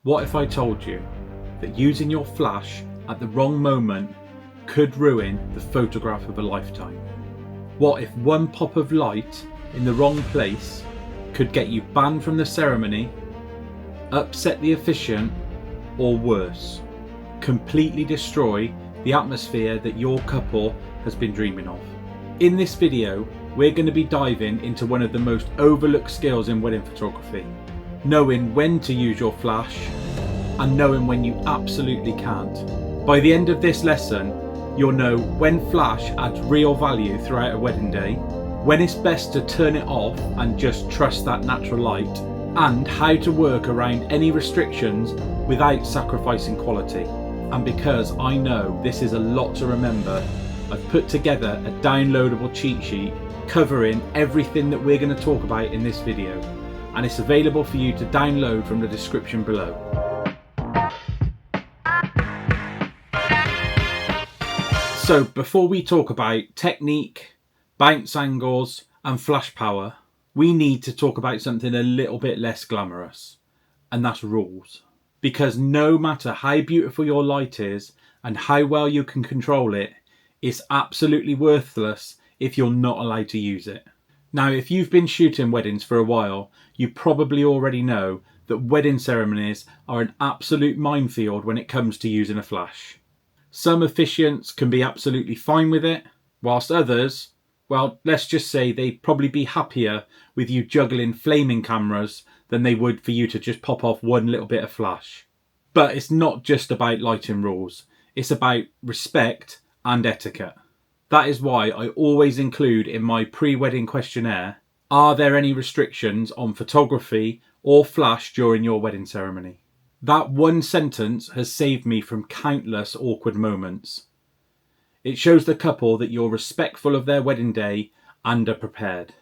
What if I told you that using your flash at the wrong moment could ruin the photograph of a lifetime? What if one pop of light in the wrong place could get you banned from the ceremony, upset the officiant, or worse, completely destroy the atmosphere that your couple has been dreaming of? In this video, we're going to be diving into one of the most overlooked skills in wedding photography, knowing when to use your flash and knowing when you absolutely can't. By the end of this lesson, you'll know when flash adds real value throughout a wedding day, when it's best to turn it off and just trust that natural light, and how to work around any restrictions without sacrificing quality. And because I know this is a lot to remember, I've put together a downloadable cheat sheet covering everything that we're going to talk about in this video, and it's available for you to download from the description below. So before we talk about technique, bounce angles and flash power, we need to talk about something a little bit less glamorous, and that's rules. Because no matter how beautiful your light is and how well you can control it, it's absolutely worthless if you're not allowed to use it. Now, if you've been shooting weddings for a while, you probably already know that wedding ceremonies are an absolute minefield when it comes to using a flash. Some officiants can be absolutely fine with it, whilst others, well, let's just say they'd probably be happier with you juggling flaming cameras than they would for you to just pop off one little bit of flash. But it's not just about lighting rules, it's about respect and etiquette. That is why I always include in my pre-wedding questionnaire, are there any restrictions on photography or flash during your wedding ceremony? That one sentence has saved me from countless awkward moments. It shows the couple that you're respectful of their wedding day and are prepared.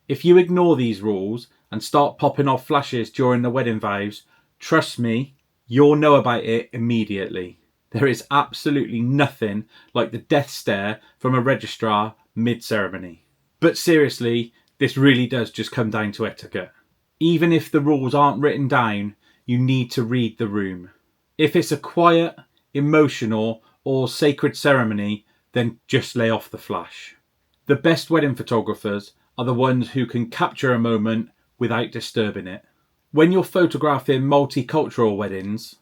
If you ignore these rules and start popping off flashes during the wedding vows, trust me, you'll know about it immediately. There is absolutely nothing like the death stare from a registrar mid-ceremony. But seriously, this really does just come down to etiquette. Even if the rules aren't written down, you need to read the room. If it's a quiet, emotional, or sacred ceremony, then just lay off the flash. The best wedding photographers are the ones who can capture a moment without disturbing it. When you're photographing multicultural weddings,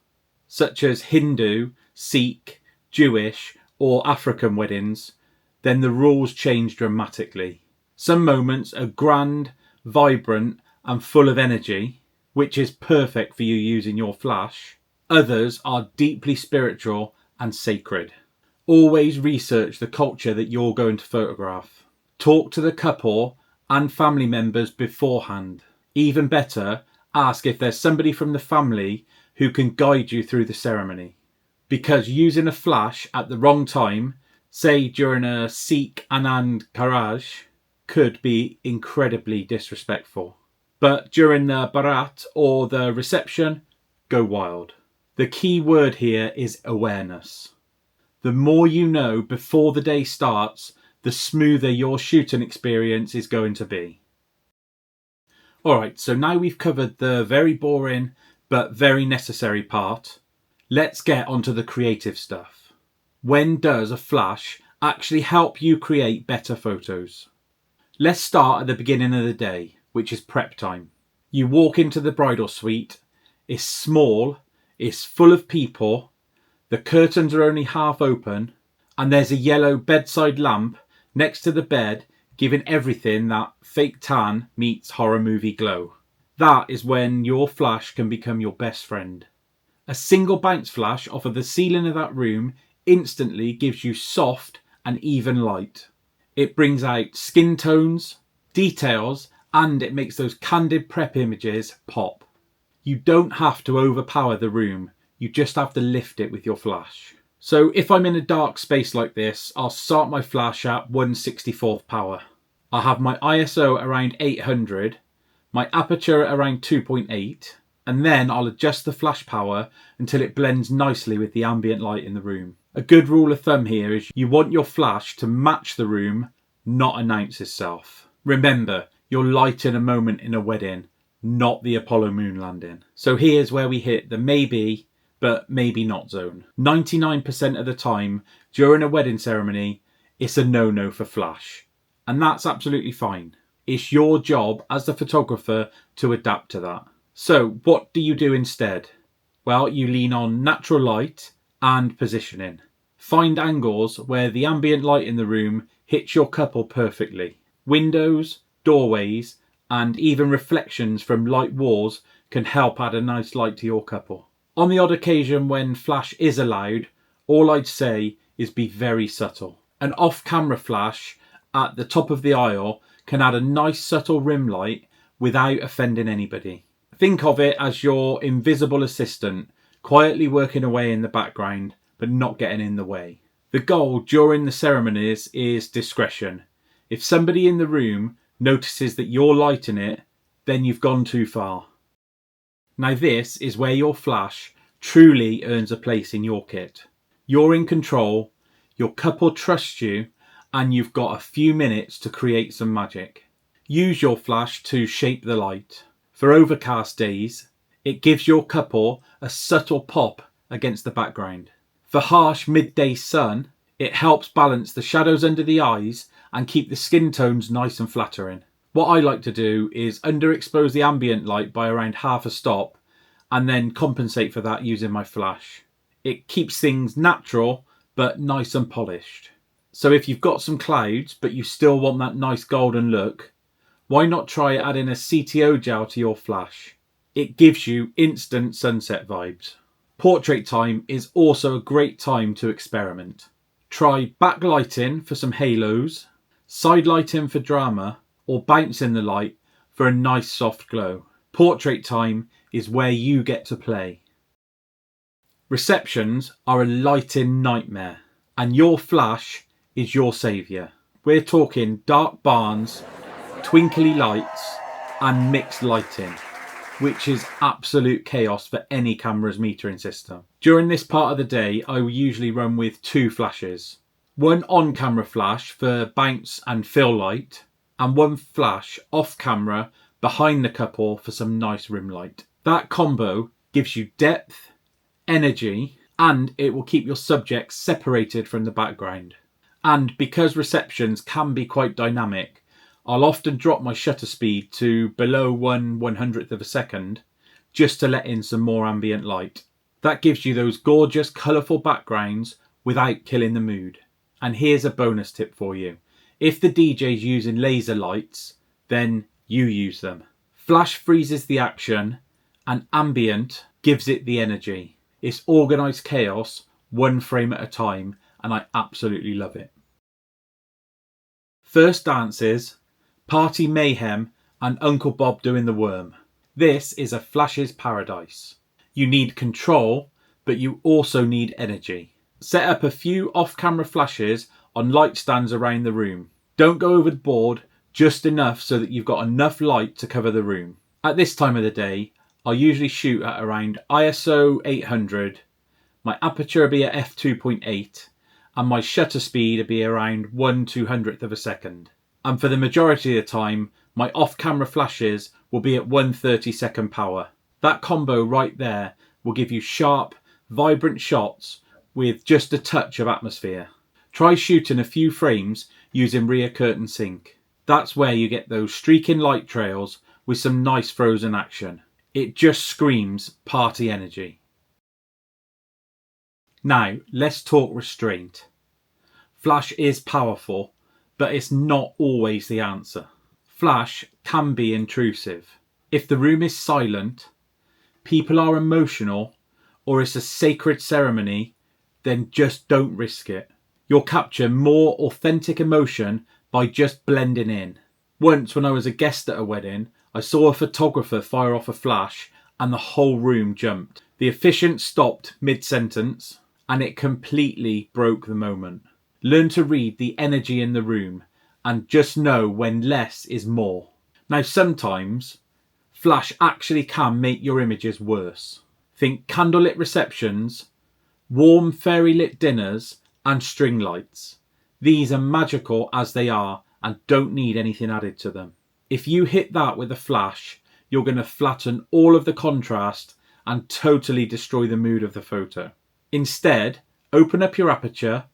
such as Hindu, Sikh, Jewish, or African weddings, then the rules change dramatically. Some moments are grand, vibrant, and full of energy, which is perfect for you using your flash. Others are deeply spiritual and sacred. Always research the culture that you're going to photograph. Talk to the couple and family members beforehand. Even better, ask if there's somebody from the family who can guide you through the ceremony. Because using a flash at the wrong time, say during a Sikh Anand Karaj, could be incredibly disrespectful. But during the Bharat or the reception, go wild. The key word here is awareness. The more you know before the day starts, the smoother your shooting experience is going to be. Alright, so now we've covered the very boring but very necessary part. Let's get onto the creative stuff. When does a flash actually help you create better photos? Let's start at the beginning of the day, which is prep time. You walk into the bridal suite, it's small, it's full of people, the curtains are only half open, and there's a yellow bedside lamp next to the bed, giving everything that fake tan meets horror movie glow. That is when your flash can become your best friend. A single bounce flash off of the ceiling of that room instantly gives you soft and even light. It brings out skin tones, details, and it makes those candid prep images pop. You don't have to overpower the room, you just have to lift it with your flash. So if I'm in a dark space like this, I'll start my flash at 1/64th power. I'll have my ISO around 800, my aperture at around 2.8, and then I'll adjust the flash power until it blends nicely with the ambient light in the room. A good rule of thumb here is you want your flash to match the room, not announce itself. Remember, you're lighting a moment in a wedding, not the Apollo moon landing. So here's where we hit the maybe, but maybe not zone. 99% of the time during a wedding ceremony, it's a no-no for flash. And that's absolutely fine. It's your job as the photographer to adapt to that. So what do you do instead? Well, you lean on natural light and positioning. Find angles where the ambient light in the room hits your couple perfectly. Windows, doorways, and even reflections from light walls can help add a nice light to your couple. On the odd occasion when flash is allowed, all I'd say is be very subtle. An off-camera flash at the top of the aisle can add a nice subtle rim light without offending anybody. Think of it as your invisible assistant, quietly working away in the background, but not getting in the way. The goal during the ceremonies is discretion. If somebody in the room notices that you're lighting it, then you've gone too far. Now this is where your flash truly earns a place in your kit. You're in control, your couple trusts you, and you've got a few minutes to create some magic. Use your flash to shape the light. For overcast days, it gives your couple a subtle pop against the background. For harsh midday sun, it helps balance the shadows under the eyes and keep the skin tones nice and flattering. What I like to do is underexpose the ambient light by around half a stop and then compensate for that using my flash. It keeps things natural but nice and polished. So if you've got some clouds but you still want that nice golden look, why not try adding a CTO gel to your flash? It gives you instant sunset vibes. Portrait time is also a great time to experiment. Try backlighting for some halos, side lighting for drama, or bouncing the light for a nice soft glow. Portrait time is where you get to play. Receptions are a lighting nightmare, and your flash is your saviour. We're talking dark barns, twinkly lights, and mixed lighting, which is absolute chaos for any camera's metering system. During this part of the day, I will usually run with 2 flashes. One on-camera flash for bounce and fill light, and one flash off-camera behind the couple for some nice rim light. That combo gives you depth, energy, and it will keep your subjects separated from the background. And because receptions can be quite dynamic, I'll often drop my shutter speed to below 1/100th of a second just to let in some more ambient light. That gives you those gorgeous colourful backgrounds without killing the mood. And here's a bonus tip for you. If the DJ's using laser lights, then you use them. Flash freezes the action and ambient gives it the energy. It's organised chaos, one frame at a time, and I absolutely love it. First dances, party mayhem, and Uncle Bob doing the worm. This is a flash's paradise. You need control, but you also need energy. Set up a few off-camera flashes on light stands around the room. Don't go overboard, just enough so that you've got enough light to cover the room. At this time of the day, I'll usually shoot at around ISO 800, my aperture will be at f2.8, and my shutter speed will be around 1/200th of a second. And for the majority of the time, my off-camera flashes will be at 1/32nd power. That combo right there will give you sharp, vibrant shots with just a touch of atmosphere. Try shooting a few frames using rear curtain sync. That's where you get those streaking light trails with some nice frozen action. It just screams party energy. Now, let's talk restraint. Flash is powerful, but it's not always the answer. Flash can be intrusive. If the room is silent, people are emotional, or it's a sacred ceremony, then just don't risk it. You'll capture more authentic emotion by just blending in. Once when I was a guest at a wedding, I saw a photographer fire off a flash and the whole room jumped. The officiant stopped mid-sentence and it completely broke the moment. Learn to read the energy in the room and just know when less is more. Now sometimes flash actually can make your images worse. Think candlelit receptions, warm fairy lit dinners and string lights. These are magical as they are and don't need anything added to them. If you hit that with a flash, you're going to flatten all of the contrast and totally destroy the mood of the photo. Instead, open up your aperture,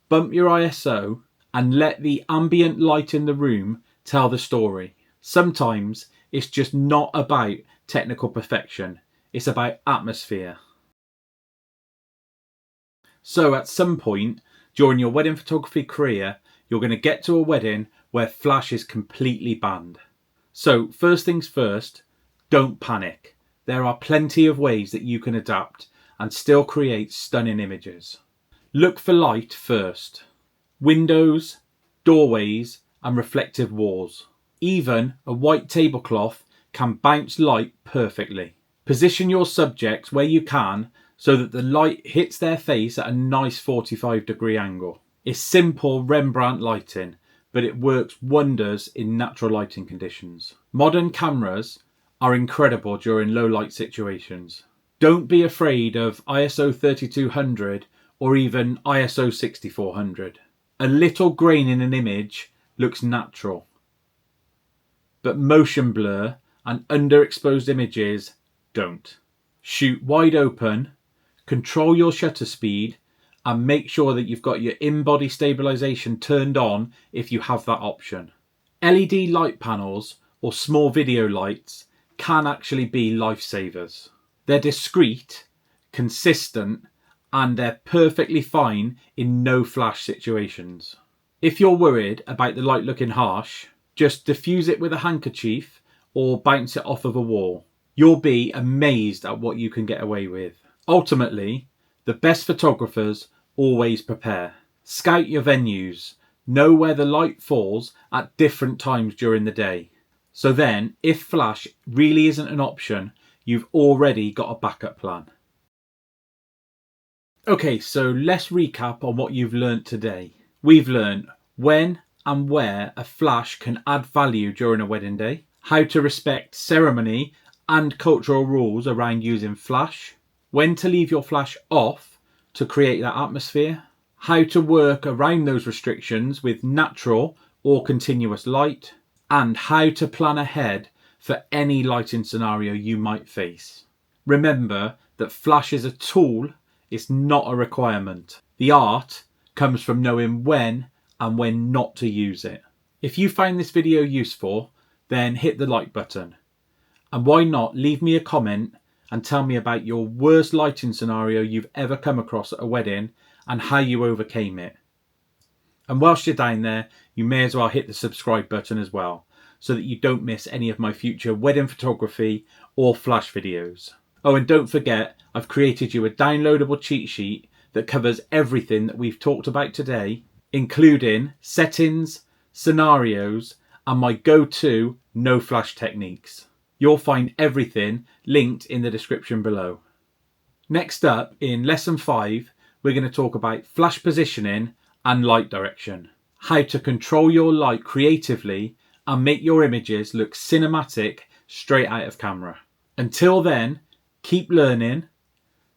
bump your ISO, and let the ambient light in the room tell the story. Sometimes it's just not about technical perfection, it's about atmosphere. So at some point during your wedding photography career, you're going to get to a wedding where flash is completely banned. So first things first, don't panic. There are plenty of ways that you can adapt and still create stunning images. Look for light first. Windows, doorways, and reflective walls. Even a white tablecloth can bounce light perfectly. Position your subjects where you can so that the light hits their face at a nice 45-degree angle. It's simple Rembrandt lighting, but it works wonders in natural lighting conditions. Modern cameras are incredible during low light situations. Don't be afraid of ISO 3200 or even ISO 6400. A little grain in an image looks natural, but motion blur and underexposed images don't. Shoot wide open, control your shutter speed, and make sure that you've got your in-body stabilization turned on if you have that option. LED light panels or small video lights can actually be lifesavers. They're discreet, consistent, and they're perfectly fine in no flash situations. If you're worried about the light looking harsh, just diffuse it with a handkerchief or bounce it off of a wall. You'll be amazed at what you can get away with. Ultimately, the best photographers always prepare. Scout your venues. Know where the light falls at different times during the day. So then, if flash really isn't an option, you've already got a backup plan. Okay, so let's recap on what you've learnt today. We've learnt when and where a flash can add value during a wedding day, how to respect ceremony and cultural rules around using flash, when to leave your flash off to create that atmosphere, how to work around those restrictions with natural or continuous light, and how to plan ahead for any lighting scenario you might face. Remember that flash is a tool, it's not a requirement. The art comes from knowing when and when not to use it. If you find this video useful, then hit the like button. And why not leave me a comment and tell me about your worst lighting scenario you've ever come across at a wedding and how you overcame it. And whilst you're down there, you may as well hit the subscribe button as well, so that you don't miss any of my future wedding photography or flash videos. Oh, and don't forget, I've created you a downloadable cheat sheet that covers everything that we've talked about today, including settings, scenarios, and my go-to no flash techniques. You'll find everything linked in the description below. Next up, in lesson 5, we're going to talk about flash positioning and light direction. How to control your light creatively and make your images look cinematic straight out of camera. Until then, keep learning,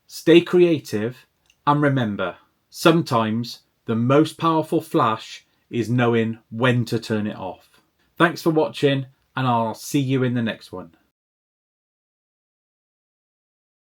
stay creative, and remember, sometimes the most powerful flash is knowing when to turn it off. Thanks for watching, and I'll see you in the next one.